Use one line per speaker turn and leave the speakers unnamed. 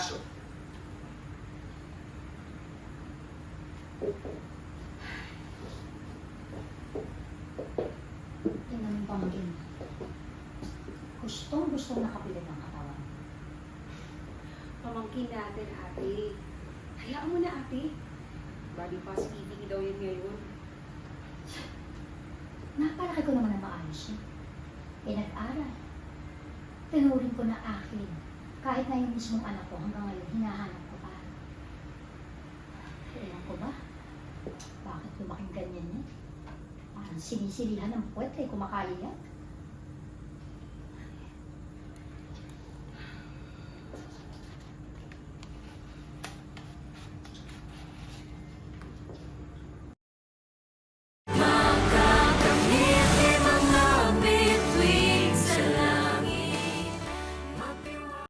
Action.
Tingnan mo yung pamangkin mo. Gustong nakapilit ang katawan.
Pamangkin natin, ate. Hayaan mo na, ate. Body positivity daw yun ngayon.
Napalaki ko naman ang maayos niya. Nag-aral. Tinuring ko na akin. Kahit na yung mismong anak ko, hanggang ngayon, hinahanap ko pa. Ewan ko ba? Bakit lumaking ganyan niya? Parang sinisilihan ng puwet kumakain yan.